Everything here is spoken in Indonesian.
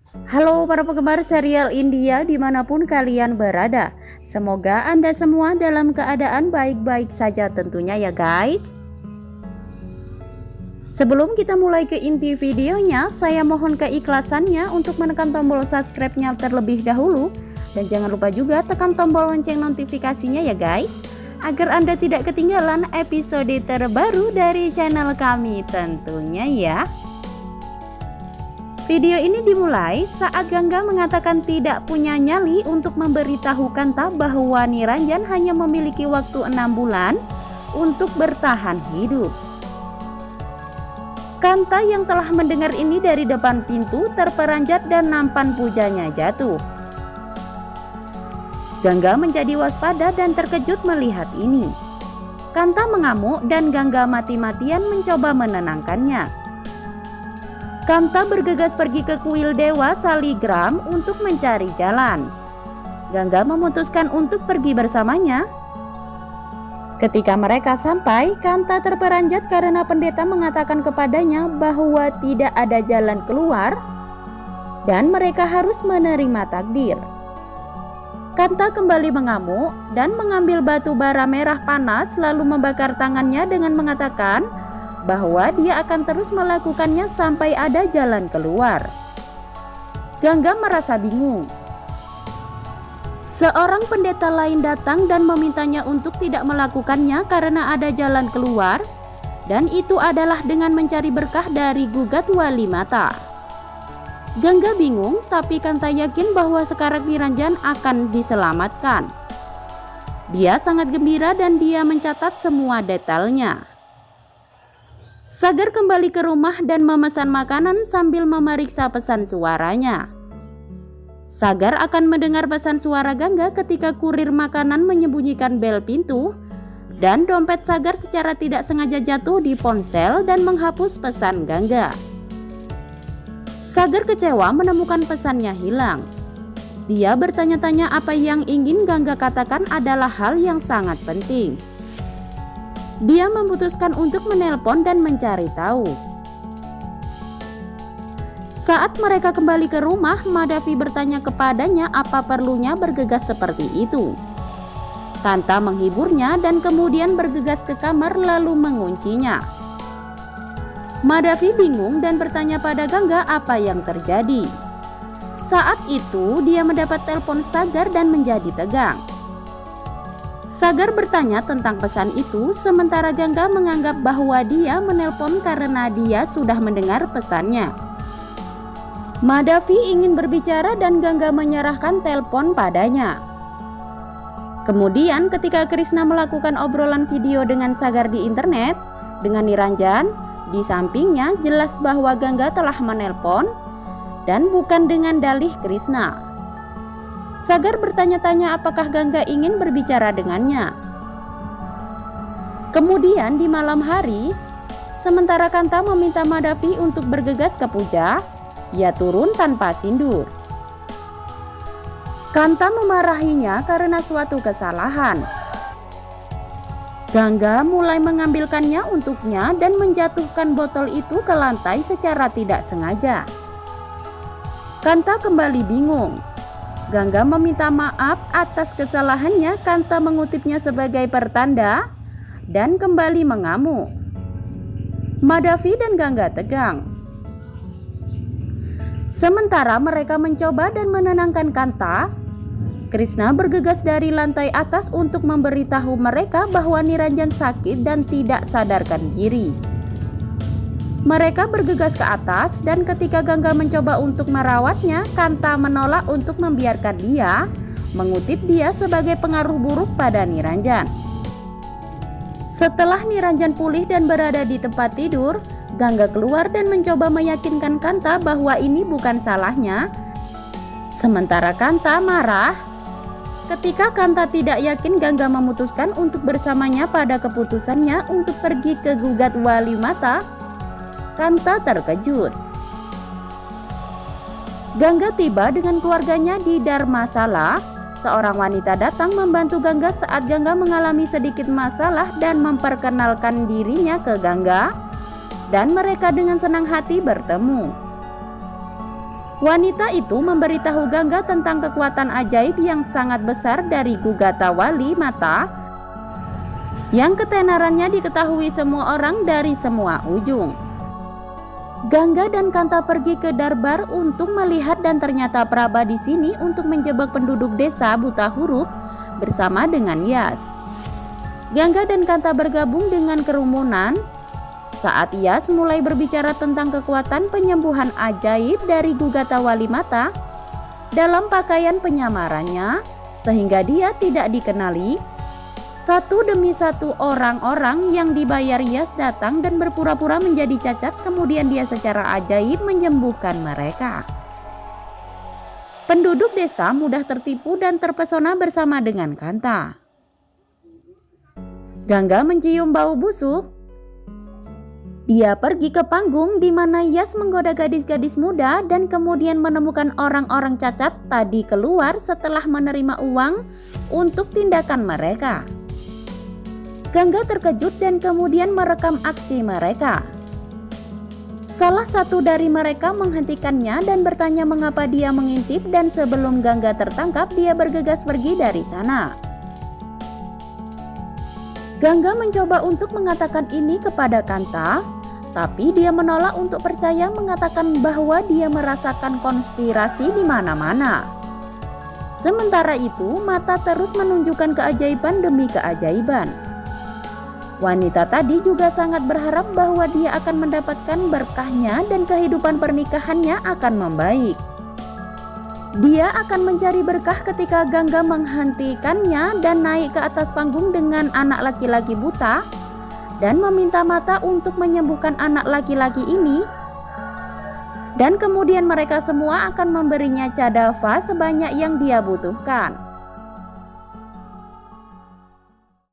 Halo para penggemar serial India dimanapun kalian berada. Semoga Anda semua dalam keadaan baik-baik saja tentunya ya guys. Sebelum kita mulai ke inti videonya, saya mohon keikhlasannya untuk menekan tombol subscribe-nya terlebih dahulu. Dan jangan lupa juga tekan tombol lonceng notifikasinya ya guys, agar Anda tidak ketinggalan episode terbaru dari channel kami tentunya ya. Video ini dimulai saat Gangga mengatakan tidak punya nyali untuk memberitahu Kanta bahwa Niranjan hanya memiliki waktu 6 bulan untuk bertahan hidup. Kanta yang telah mendengar ini dari depan pintu terperanjat dan nampan pujanya jatuh. Gangga menjadi waspada dan terkejut melihat ini. Kanta mengamuk dan Gangga mati-matian mencoba menenangkannya. Kanta bergegas pergi ke kuil dewa Saligram untuk mencari jalan. Gangga memutuskan untuk pergi bersamanya. Ketika mereka sampai, Kanta terperanjat karena pendeta mengatakan kepadanya bahwa tidak ada jalan keluar dan mereka harus menerima takdir. Kanta kembali mengamuk dan mengambil batu bara merah panas lalu membakar tangannya dengan mengatakan bahwa dia akan terus melakukannya sampai ada jalan keluar. Gangga merasa bingung. Seorang pendeta lain datang dan memintanya untuk tidak melakukannya karena ada jalan keluar, dan itu adalah dengan mencari berkah dari gugat wali mata. Gangga bingung, tapi Kanta yakin bahwa sekarang Niranjan akan diselamatkan. Dia sangat gembira dan dia mencatat semua detailnya. Sagar kembali ke rumah dan memesan makanan sambil memeriksa pesan suaranya. Sagar akan mendengar pesan suara Gangga ketika kurir makanan menyembunyikan bel pintu dan dompet Sagar secara tidak sengaja jatuh di ponsel dan menghapus pesan Gangga. Sagar kecewa menemukan pesannya hilang. Dia bertanya-tanya apa yang ingin Gangga katakan adalah hal yang sangat penting. Dia memutuskan untuk menelpon dan mencari tahu. Saat mereka kembali ke rumah, Madhavi bertanya kepadanya apa perlunya bergegas seperti itu. Kanta menghiburnya dan kemudian bergegas ke kamar lalu menguncinya. Madhavi bingung dan bertanya pada Gangga apa yang terjadi. Saat itu dia mendapat telepon Sagar dan menjadi tegang. Sagar bertanya tentang pesan itu, sementara Gangga menganggap bahwa dia menelpon karena dia sudah mendengar pesannya. Madhavi ingin berbicara dan Gangga menyerahkan telepon padanya. Kemudian ketika Krishna melakukan obrolan video dengan Sagar di internet dengan Niranjan, di sampingnya jelas bahwa Gangga telah menelpon dan bukan dengan dalih Krishna. Sagar bertanya-tanya apakah Gangga ingin berbicara dengannya. Kemudian di malam hari, sementara Kanta meminta Madhavi untuk bergegas ke puja, ia turun tanpa sindur. Kanta memarahinya karena suatu kesalahan. Gangga mulai mengambilkannya untuknya dan menjatuhkan botol itu ke lantai secara tidak sengaja. Kanta kembali bingung. Gangga meminta maaf atas kesalahannya. Kanta mengutipnya sebagai pertanda dan kembali mengamuk. Madhavi dan Gangga tegang. Sementara mereka mencoba dan menenangkan Kanta, Krishna bergegas dari lantai atas untuk memberitahu mereka bahwa Niranjan sakit dan tidak sadarkan diri. Mereka bergegas ke atas dan ketika Gangga mencoba untuk merawatnya, Kanta menolak untuk membiarkan dia, mengutip dia sebagai pengaruh buruk pada Niranjan. Setelah Niranjan pulih dan berada di tempat tidur, Gangga keluar dan mencoba meyakinkan Kanta bahwa ini bukan salahnya. Sementara Kanta marah ketika Kanta tidak yakin Gangga memutuskan untuk bersamanya pada keputusannya untuk pergi ke gugat wali mata. Kanta terkejut. Gangga tiba dengan keluarganya di Dharmasala. Seorang wanita datang membantu Gangga saat Gangga mengalami sedikit masalah dan memperkenalkan dirinya ke Gangga, dan mereka dengan senang hati bertemu. Wanita itu memberitahu Gangga tentang kekuatan ajaib yang sangat besar dari Gugata Wali Mata yang ketenarannya diketahui semua orang dari semua ujung. Gangga dan Kanta pergi ke Darbar untuk melihat dan ternyata Praba di sini untuk menjebak penduduk desa buta huruf bersama dengan Yas. Gangga dan Kanta bergabung dengan kerumunan saat Yas mulai berbicara tentang kekuatan penyembuhan ajaib dari Gugata Wali Mata dalam pakaian penyamarannya sehingga dia tidak dikenali. Satu demi satu orang-orang yang dibayar Yas datang dan berpura-pura menjadi cacat, kemudian dia secara ajaib menyembuhkan mereka. Penduduk desa mudah tertipu dan terpesona bersama dengan Kanta. Gangga mencium bau busuk. Dia pergi ke panggung di mana Yas menggoda gadis-gadis muda dan kemudian menemukan orang-orang cacat tadi keluar setelah menerima uang untuk tindakan mereka. Gangga terkejut dan kemudian merekam aksi mereka. Salah satu dari mereka menghentikannya dan bertanya mengapa dia mengintip, dan sebelum Gangga tertangkap dia bergegas pergi dari sana. Gangga mencoba untuk mengatakan ini kepada Kanta, tapi dia menolak untuk percaya, mengatakan bahwa dia merasakan konspirasi di mana-mana. Sementara itu, mata terus menunjukkan keajaiban demi keajaiban. Wanita tadi juga sangat berharap bahwa dia akan mendapatkan berkahnya dan kehidupan pernikahannya akan membaik. Dia akan mencari berkah ketika Gangga menghentikannya dan naik ke atas panggung dengan anak laki-laki buta dan meminta mata untuk menyembuhkan anak laki-laki ini, dan kemudian mereka semua akan memberinya cadava sebanyak yang dia butuhkan.